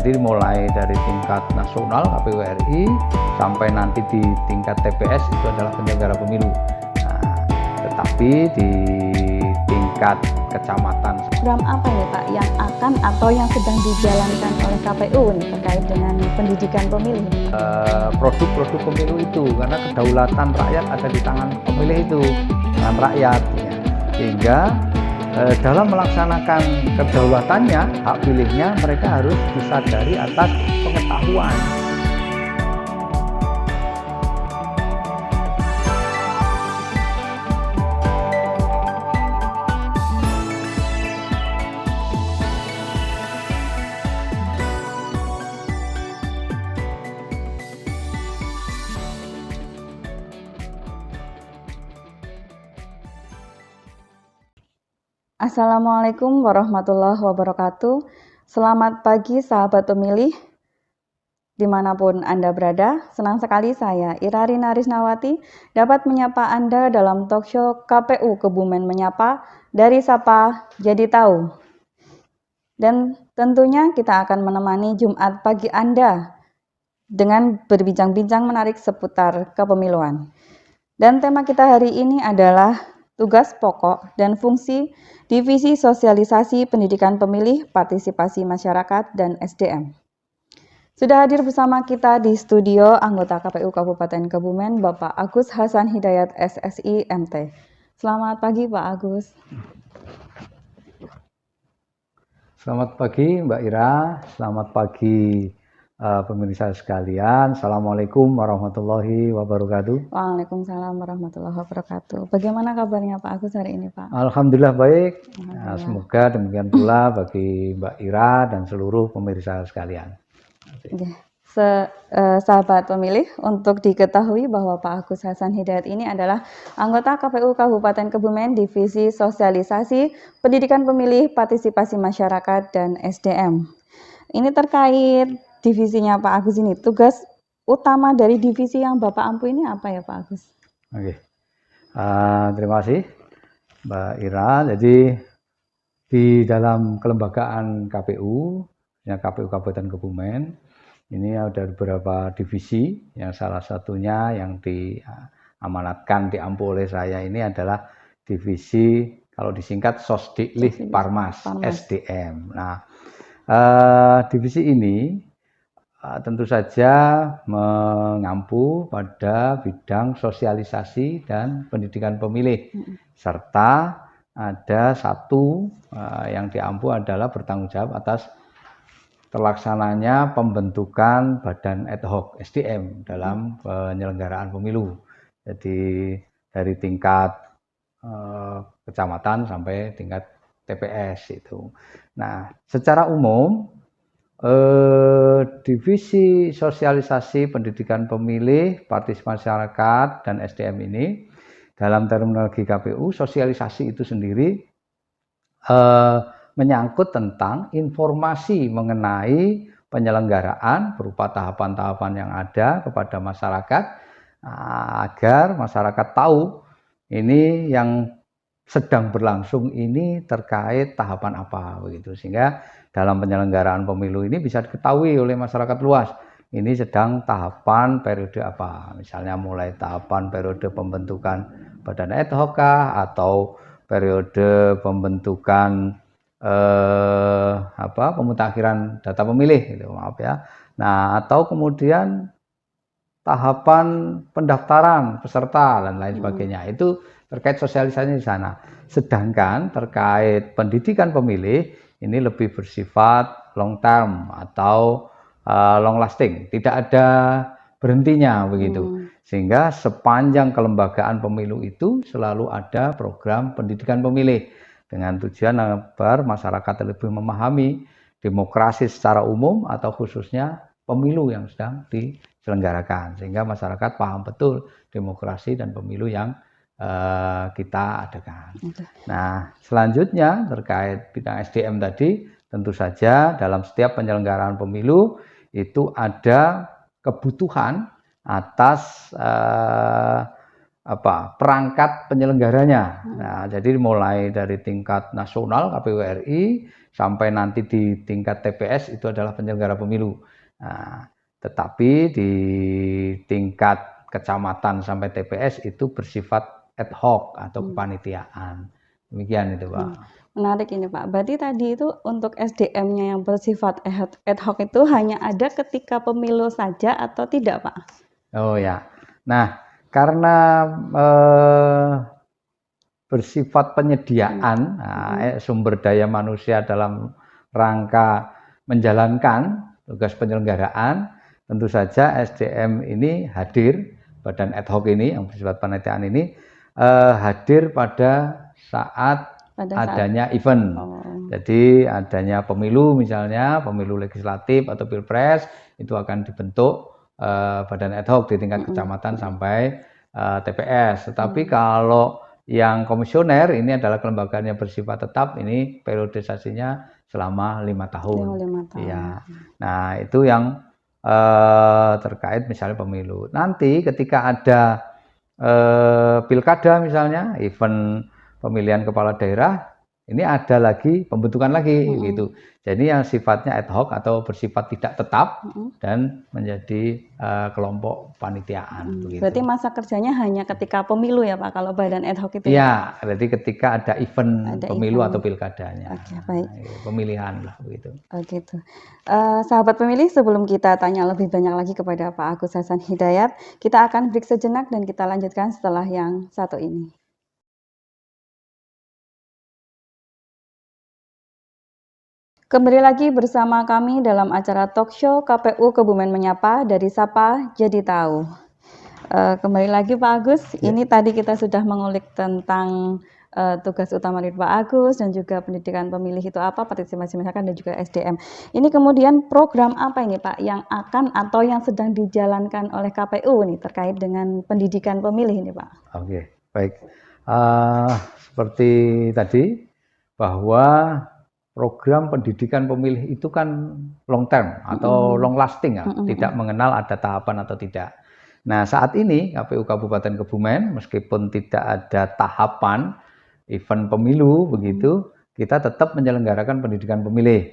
Jadi mulai dari tingkat nasional KPU RI sampai nanti di tingkat TPS itu adalah penyelenggara pemilu. Nah, tetapi di tingkat kecamatan. Program apa ya Pak yang akan atau yang sedang dijalankan oleh KPU nih terkait dengan pendidikan pemilih? Produk-produk pemilu itu, karena kedaulatan rakyat ada di tangan pemilih itu, tangan rakyat. Ya. Sehingga dalam melaksanakan kedaulatannya, hak pilihnya, mereka harus disadari atas pengetahuan. Assalamualaikum warahmatullahi wabarakatuh. Selamat pagi sahabat pemilih dimanapun Anda berada. Senang sekali saya Ira Rina Risnawati dapat menyapa Anda dalam talkshow KPU Kebumen Menyapa dari Sapa Jadi Tahu. Dan tentunya kita akan menemani Jumat pagi Anda dengan berbincang-bincang menarik seputar kepemiluan. Dan tema kita hari ini adalah tugas pokok dan fungsi Divisi Sosialisasi Pendidikan Pemilih, Partisipasi Masyarakat, dan SDM. Sudah hadir bersama kita di studio anggota KPU Kabupaten Kebumen, Bapak Agus Hasan Hidayat SSI MT. Selamat pagi Pak Agus. Selamat pagi Mbak Ira, selamat pagi pemirsa sekalian. Assalamualaikum warahmatullahi wabarakatuh. Waalaikumsalam warahmatullahi wabarakatuh. Bagaimana kabarnya Pak Agus hari ini Pak? Alhamdulillah baik. Alhamdulillah. Nah, semoga demikian pula bagi Mbak Ira dan seluruh pemirsa sekalian. Sahabat pemilih, untuk diketahui bahwa Pak Agus Hasan Hidayat ini adalah anggota KPU Kabupaten Kebumen Divisi Sosialisasi Pendidikan Pemilih, Partisipasi Masyarakat, dan SDM. Ini terkait divisinya Pak Agus ini, tugas utama dari divisi yang Bapak ampu ini apa ya Pak Agus? Oke, terima kasih Mbak Ira. Jadi di dalam kelembagaan KPU, ya KPU Kabupaten Kebumen, ini ada beberapa divisi. Yang salah satunya yang diamanatkan, diampu oleh saya ini adalah divisi, kalau disingkat Sosdiklik Parmas, SDM. Nah, divisi ini tentu saja mengampu pada bidang sosialisasi dan pendidikan pemilih, serta ada satu yang diampu adalah bertanggung jawab atas terlaksananya pembentukan badan ad hoc SDM dalam penyelenggaraan pemilu. Jadi dari tingkat kecamatan sampai tingkat TPS itu. Nah, secara umum divisi sosialisasi pendidikan pemilih, partisipasi masyarakat, dan SDM ini dalam terminologi KPU, sosialisasi itu sendiri menyangkut tentang informasi mengenai penyelenggaraan berupa tahapan-tahapan yang ada kepada masyarakat agar masyarakat tahu ini yang sedang berlangsung ini terkait tahapan apa begitu, sehingga dalam penyelenggaraan pemilu ini bisa diketahui oleh masyarakat luas ini sedang tahapan periode apa, misalnya mulai tahapan periode pembentukan badan ad hoc atau periode pembentukan pemutakhiran data pemilih gitu, maaf ya. Nah, atau kemudian tahapan pendaftaran peserta dan lain sebagainya. Itu terkait sosialisasi di sana. Sedangkan terkait pendidikan pemilih ini lebih bersifat long term atau long lasting, tidak ada berhentinya begitu. Sehingga sepanjang kelembagaan pemilu itu selalu ada program pendidikan pemilih dengan tujuan agar masyarakat lebih memahami demokrasi secara umum atau khususnya pemilu yang sedang diselenggarakan, sehingga masyarakat paham betul demokrasi dan pemilu yang kita adakan. Nah, selanjutnya terkait bidang SDM tadi, tentu saja dalam setiap penyelenggaraan pemilu itu ada kebutuhan atas perangkat penyelenggaranya. Nah, jadi mulai dari tingkat nasional KPU RI sampai nanti di tingkat TPS itu adalah penyelenggara pemilu. Nah, tetapi di tingkat kecamatan sampai TPS itu bersifat ad hoc atau kepanitiaan. Demikian itu, Pak. Menarik ini, Pak. Berarti tadi itu untuk SDM-nya yang bersifat ad hoc itu hanya ada ketika pemilu saja atau tidak, Pak? Oh ya. Nah, karena bersifat penyediaan sumber daya manusia dalam rangka menjalankan tugas penyelenggaraan, tentu saja SDM ini hadir, badan ad hoc ini yang bersifat panitiaan ini hadir pada saat adanya event. Jadi adanya pemilu, misalnya pemilu legislatif atau pilpres, itu akan dibentuk badan ad hoc di tingkat kecamatan sampai TPS. Tetapi kalau yang komisioner ini adalah kelembagaan yang bersifat tetap, ini periodisasinya selama 5 tahun. 5 tahun. Ya. Nah, itu yang terkait misalnya pemilu. Nanti ketika ada pilkada misalnya, event pemilihan kepala daerah, ini ada lagi pembentukan lagi gitu. Jadi yang sifatnya ad hoc atau bersifat tidak tetap dan menjadi kelompok panitiaan. Begitu. Berarti masa kerjanya hanya ketika pemilu ya, Pak, kalau badan ad hoc itu? Iya, berarti ketika ada event pemilu atau pilkadanya. Oke, baik. Pemilihan lah begitu. Oh gitu. Sahabat pemilih, sebelum kita tanya lebih banyak lagi kepada Pak Agus Hasan Hidayat, kita akan break sejenak dan kita lanjutkan setelah yang satu ini. Kembali lagi bersama kami dalam acara talk show KPU Kebumen Menyapa dari Sapa Jadi Tahu. Kembali lagi Pak Agus, ini tadi kita sudah mengulik tentang tugas utama dari Pak Agus dan juga pendidikan pemilih itu apa, partisipasi masyarakat dan juga SDM. Ini kemudian program apa ini Pak yang akan atau yang sedang dijalankan oleh KPU nih terkait dengan pendidikan pemilih ini Pak? Oke, baik. Seperti tadi bahwa program pendidikan pemilih itu kan long term atau long lasting ya, tidak mengenal ada tahapan atau tidak. Nah, saat ini KPU Kabupaten Kebumen meskipun tidak ada tahapan event pemilu begitu, kita tetap menyelenggarakan pendidikan pemilih.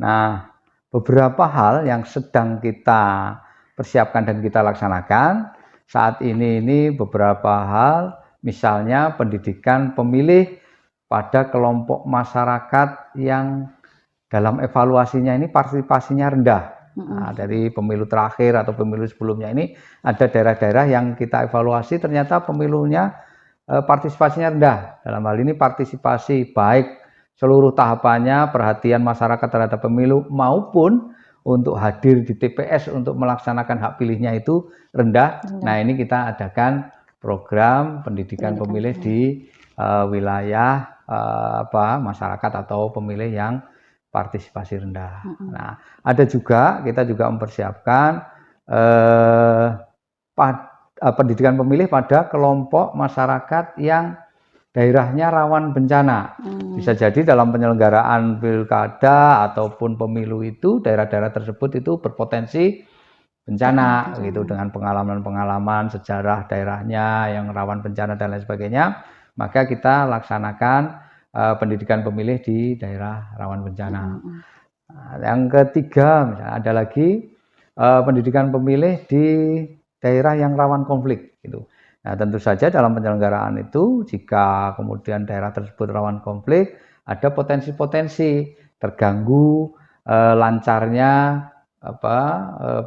Nah, beberapa hal yang sedang kita persiapkan dan kita laksanakan saat ini beberapa hal, misalnya pendidikan pemilih pada kelompok masyarakat yang dalam evaluasinya ini partisipasinya rendah. Nah, dari pemilu terakhir atau pemilu sebelumnya ini ada daerah-daerah yang kita evaluasi ternyata pemilunya partisipasinya rendah. Dalam hal ini partisipasi baik seluruh tahapannya, perhatian masyarakat terhadap pemilu maupun untuk hadir di TPS untuk melaksanakan hak pilihnya itu rendah. Nah, ini kita adakan program pendidikan pemilih di wilayah masyarakat atau pemilih yang partisipasi rendah. Nah, ada juga kita juga mempersiapkan pendidikan pemilih pada kelompok masyarakat yang daerahnya rawan bencana. Bisa jadi dalam penyelenggaraan pilkada ataupun pemilu itu daerah-daerah tersebut itu berpotensi bencana gitu, dengan pengalaman-pengalaman sejarah daerahnya yang rawan bencana dan lain sebagainya. Maka kita laksanakan pendidikan pemilih di daerah rawan bencana. Yang ketiga, misalnya ada lagi pendidikan pemilih di daerah yang rawan konflik gitu. Nah, tentu saja dalam penyelenggaraan itu jika kemudian daerah tersebut rawan konflik, ada potensi-potensi terganggu lancarnya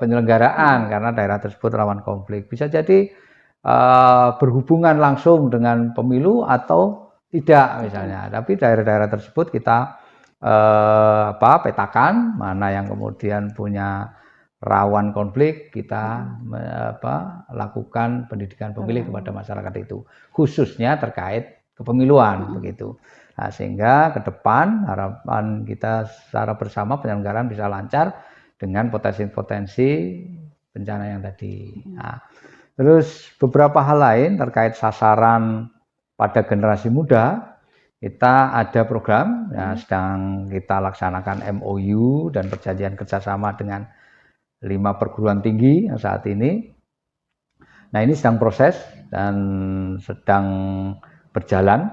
penyelenggaraan karena daerah tersebut rawan konflik. Bisa jadi berhubungan langsung dengan pemilu atau tidak misalnya. Tapi daerah-daerah tersebut kita petakan mana yang kemudian punya rawan konflik, kita lakukan pendidikan pemilih kepada masyarakat itu, khususnya terkait kepemiluan begitu. Nah, sehingga ke depan harapan kita secara bersama penyelenggaraan bisa lancar dengan potensi-potensi bencana yang tadi. Nah, terus beberapa hal lain terkait sasaran pada generasi muda, kita ada program yang sedang kita laksanakan MOU dan perjanjian kerjasama dengan 5 perguruan tinggi yang saat ini Nah, ini sedang proses dan sedang berjalan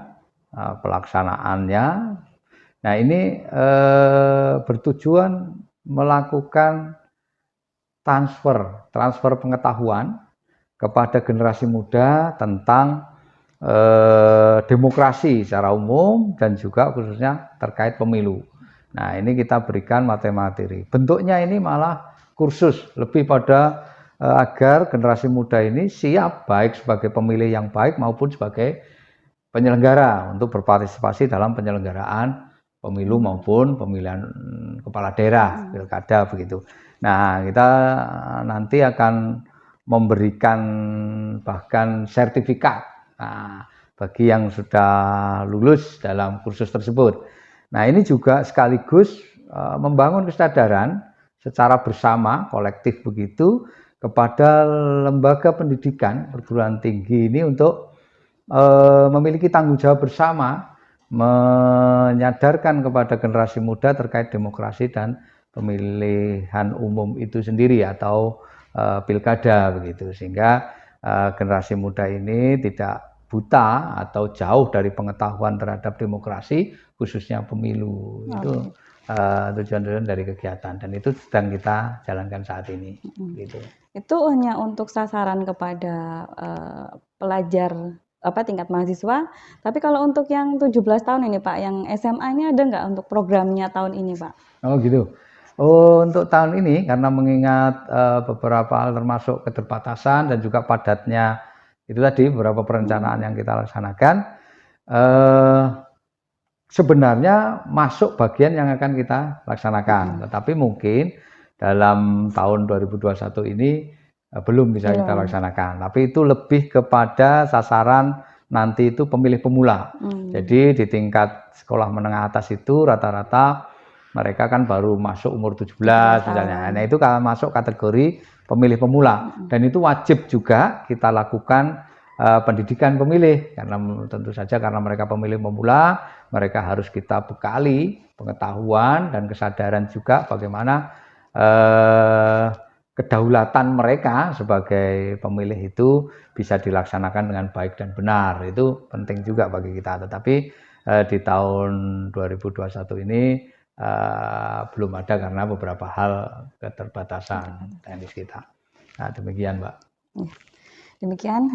pelaksanaannya. Nah, ini bertujuan melakukan transfer pengetahuan kepada generasi muda tentang demokrasi secara umum dan juga khususnya terkait pemilu. Nah, ini kita berikan materi. Bentuknya ini malah kursus, lebih pada agar generasi muda ini siap baik sebagai pemilih yang baik maupun sebagai penyelenggara untuk berpartisipasi dalam penyelenggaraan pemilu maupun pemilihan kepala daerah, pilkada begitu. Nah, kita nanti akan memberikan bahkan sertifikat bagi yang sudah lulus dalam kursus tersebut. Nah, ini juga sekaligus membangun kesadaran secara bersama, kolektif begitu, kepada lembaga pendidikan perguruan tinggi ini untuk memiliki tanggung jawab bersama, menyadarkan kepada generasi muda terkait demokrasi dan pemilihan umum itu sendiri atau pilkada begitu, sehingga generasi muda ini tidak buta atau jauh dari pengetahuan terhadap demokrasi, khususnya pemilu. Itu tujuan-tujuan dari kegiatan dan itu sedang kita jalankan saat ini. Gitu. Itu hanya untuk sasaran kepada pelajar tingkat mahasiswa, tapi kalau untuk yang 17 tahun ini Pak, yang SMA ini ada nggak untuk programnya tahun ini Pak? Oh gitu. Oh, untuk tahun ini karena mengingat beberapa hal termasuk keterbatasan dan juga padatnya itu tadi beberapa perencanaan yang kita laksanakan, sebenarnya masuk bagian yang akan kita laksanakan, tetapi mungkin dalam tahun 2021 ini belum bisa kita laksanakan. Tapi itu lebih kepada sasaran nanti itu pemilih pemula. Jadi di tingkat sekolah menengah atas itu rata-rata mereka kan baru masuk umur 17 misalnya. Nah, itu kalau masuk kategori pemilih pemula dan itu wajib juga kita lakukan pendidikan pemilih karena tentu saja karena mereka pemilih pemula, mereka harus kita bekali pengetahuan dan kesadaran juga bagaimana kedaulatan mereka sebagai pemilih itu bisa dilaksanakan dengan baik dan benar. Itu penting juga bagi kita. Tetapi di tahun 2021 ini belum ada karena beberapa hal keterbatasan teknis kita. Nah, demikian, Mbak. Demikian,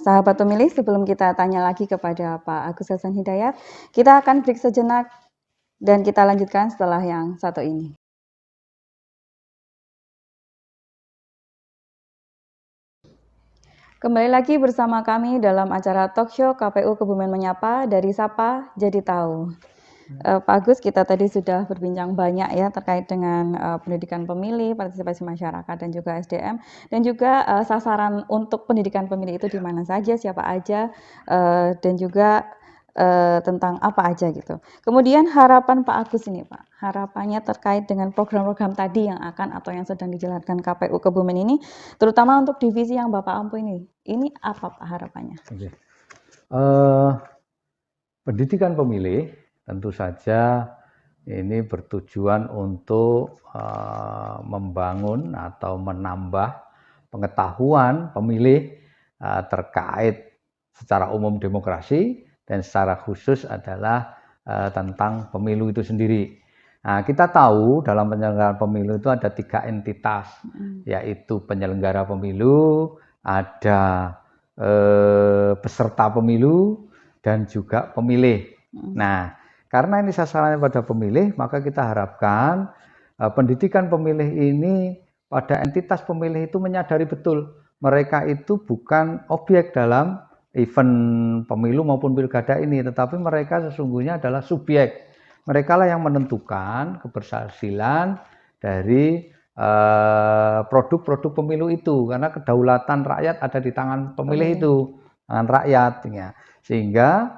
sahabat pemilih, sebelum kita tanya lagi kepada Pak Agus Hasan Hidayat, kita akan break sejenak dan kita lanjutkan setelah yang satu ini. Kembali lagi bersama kami dalam acara Talkshow KPU Kebumen Menyapa dari Sapa Jadi Tahu. Pak Agus, kita tadi sudah berbincang banyak ya terkait dengan pendidikan pemilih, partisipasi masyarakat dan juga SDM, dan juga sasaran untuk pendidikan pemilih itu di mana saja, siapa aja, dan juga tentang apa aja gitu. Kemudian harapan Pak Agus ini Pak, harapannya terkait dengan program-program tadi yang akan atau yang sedang dijalankan KPU Kebumen ini, terutama untuk divisi yang Bapak ampu ini apa Pak harapannya? Pendidikan pemilih tentu saja ini bertujuan untuk membangun atau menambah pengetahuan pemilih terkait secara umum demokrasi dan secara khusus adalah tentang pemilu itu sendiri. Nah, kita tahu dalam penyelenggaraan pemilu itu ada 3 entitas, yaitu penyelenggara pemilu, ada peserta pemilu, dan juga pemilih. Nah, karena ini sasarannya pada pemilih, maka kita harapkan pendidikan pemilih ini pada entitas pemilih itu menyadari betul mereka itu bukan objek dalam event pemilu maupun pilkada ini, tetapi mereka sesungguhnya adalah subjek. Mereka lah yang menentukan keberhasilan dari produk-produk pemilu itu, karena kedaulatan rakyat ada di tangan pemilih itu, tangan rakyat. Sehingga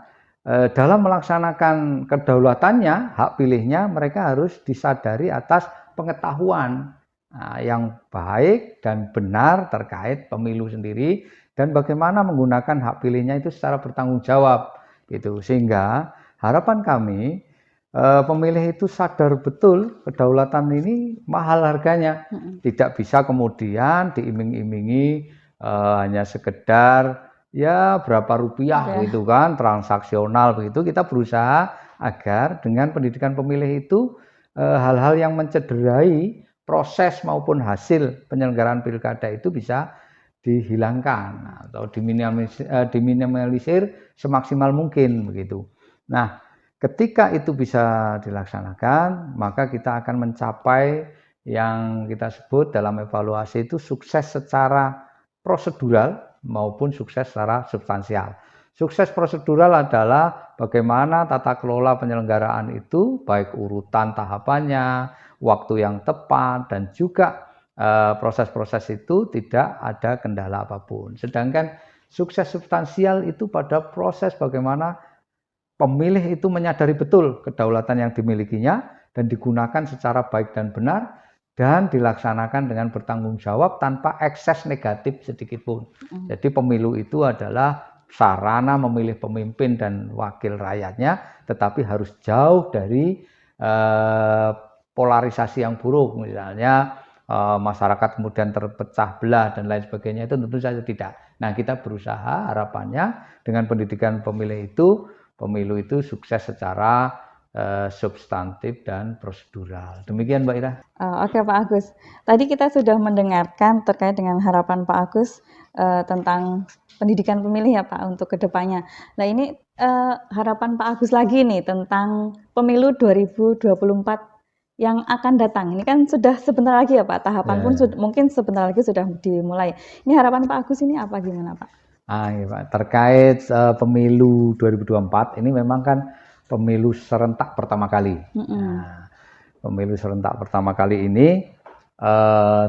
dalam melaksanakan kedaulatannya, hak pilihnya, mereka harus disadari atas pengetahuan yang baik dan benar terkait pemilu sendiri dan bagaimana menggunakan hak pilihnya itu secara bertanggung jawab gitu. Sehingga harapan kami pemilih itu sadar betul kedaulatan ini mahal harganya, tidak bisa kemudian diiming-imingi hanya sekedar ya berapa rupiah Iya. gitu kan, transaksional begitu. Kita berusaha agar dengan pendidikan pemilih itu hal-hal yang mencederai proses maupun hasil penyelenggaraan pilkada itu bisa dihilangkan atau diminimalisir semaksimal mungkin begitu. Nah, ketika itu bisa dilaksanakan, maka kita akan mencapai yang kita sebut dalam evaluasi itu sukses secara prosedural maupun sukses secara substansial. Sukses prosedural adalah bagaimana tata kelola penyelenggaraan itu, baik urutan tahapannya, waktu yang tepat, dan juga proses-proses itu tidak ada kendala apapun. Sedangkan sukses substansial itu pada proses bagaimana pemilih itu menyadari betul kedaulatan yang dimilikinya dan digunakan secara baik dan benar dan dilaksanakan dengan bertanggung jawab tanpa ekses negatif sedikit pun. Jadi pemilu itu adalah sarana memilih pemimpin dan wakil rakyatnya, tetapi harus jauh dari polarisasi yang buruk, misalnya masyarakat kemudian terpecah belah dan lain sebagainya, itu tentu saja tidak. Nah, kita berusaha harapannya dengan pendidikan pemilih itu, pemilu itu sukses secara substantif dan prosedural. Demikian Mbak Ira. Oke Pak Agus, tadi kita sudah mendengarkan terkait dengan harapan Pak Agus tentang pendidikan pemilih ya Pak untuk kedepannya. Nah ini harapan Pak Agus lagi nih tentang pemilu 2024 yang akan datang. Ini kan sudah sebentar lagi ya Pak, tahapan pun mungkin sebentar lagi sudah dimulai. Ini harapan Pak Agus ini apa gimana Pak? Iya, Pak. Terkait pemilu 2024 ini memang kan pemilu serentak pertama kali. Nah, pemilu serentak pertama kali ini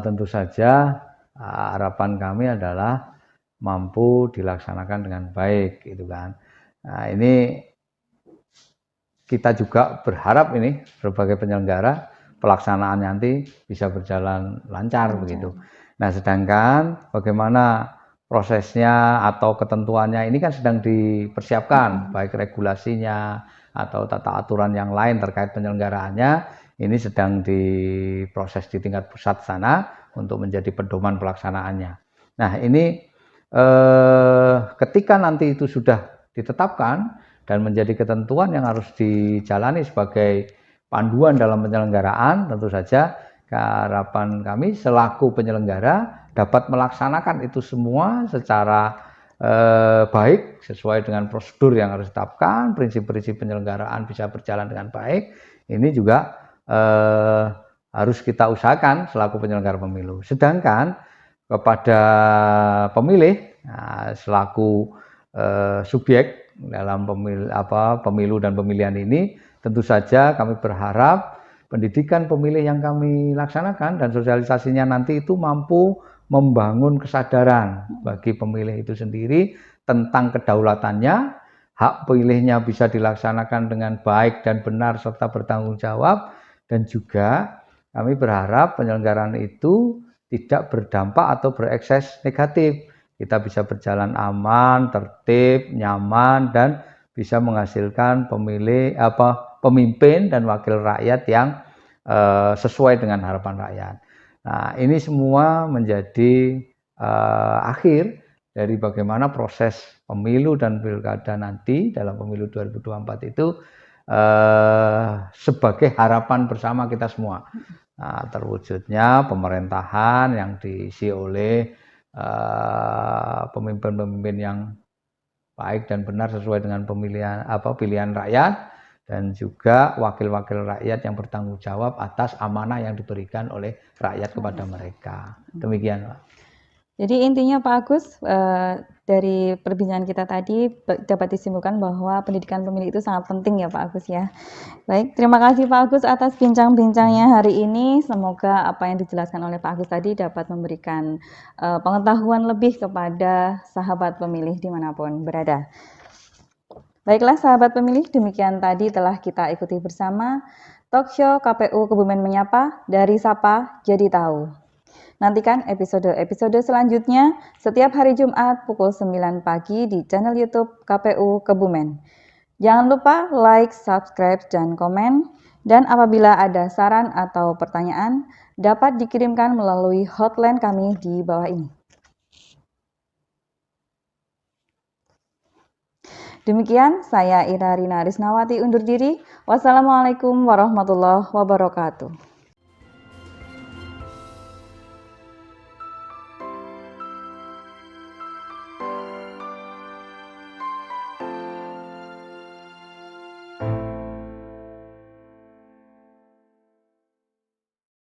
tentu saja harapan kami adalah mampu dilaksanakan dengan baik, gitu kan. Nah, ini kita juga berharap ini berbagai penyelenggara pelaksanaan nanti bisa berjalan lancar begitu. Nah, sedangkan bagaimana prosesnya atau ketentuannya ini kan sedang dipersiapkan, baik regulasinya atau tata aturan yang lain terkait penyelenggaraannya ini sedang diproses di tingkat pusat sana untuk menjadi pedoman pelaksanaannya. Nah, ini ketika nanti itu sudah ditetapkan dan menjadi ketentuan yang harus dijalani sebagai panduan dalam penyelenggaraan, tentu saja harapan kami selaku penyelenggara dapat melaksanakan itu semua secara baik sesuai dengan prosedur yang harus ditetapkan, prinsip-prinsip penyelenggaraan bisa berjalan dengan baik. Ini juga harus kita usahakan selaku penyelenggara pemilu. Sedangkan kepada pemilih selaku subjek dalam pemilu dan pemilihan ini, tentu saja kami berharap pendidikan pemilih yang kami laksanakan dan sosialisasinya nanti itu mampu membangun kesadaran bagi pemilih itu sendiri tentang kedaulatannya, hak pilihnya bisa dilaksanakan dengan baik dan benar serta bertanggung jawab, dan juga kami berharap penyelenggaraan itu tidak berdampak atau berekses negatif. Kita bisa berjalan aman, tertib, nyaman, dan bisa menghasilkan pemimpin dan wakil rakyat yang sesuai dengan harapan rakyat. Nah, ini semua menjadi akhir dari bagaimana proses pemilu dan pilkada nanti dalam pemilu 2024 itu sebagai harapan bersama kita semua. Nah, terwujudnya pemerintahan yang diisi oleh pemimpin-pemimpin yang baik dan benar sesuai dengan pilihan rakyat, dan juga wakil-wakil rakyat yang bertanggung jawab atas amanah yang diberikan oleh rakyat kepada mereka. Demikian, Pak. Jadi intinya Pak Agus, dari perbincangan kita tadi dapat disimpulkan bahwa pendidikan pemilih itu sangat penting ya Pak Agus ya. Baik, terima kasih Pak Agus atas bincang-bincangnya hari ini. Semoga apa yang dijelaskan oleh Pak Agus tadi dapat memberikan pengetahuan lebih kepada sahabat pemilih dimanapun berada. Baiklah sahabat pemilih, demikian tadi telah kita ikuti bersama Talkshow KPU Kebumen Menyapa, dari Sapa Jadi Tahu. Nantikan episode-episode selanjutnya setiap hari Jumat pukul 9 pagi di channel YouTube KPU Kebumen. Jangan lupa like, subscribe, dan komen. Dan apabila ada saran atau pertanyaan, dapat dikirimkan melalui hotline kami di bawah ini. Demikian saya Ira Rina Risnawati undur diri. Wassalamualaikum warahmatullahi wabarakatuh.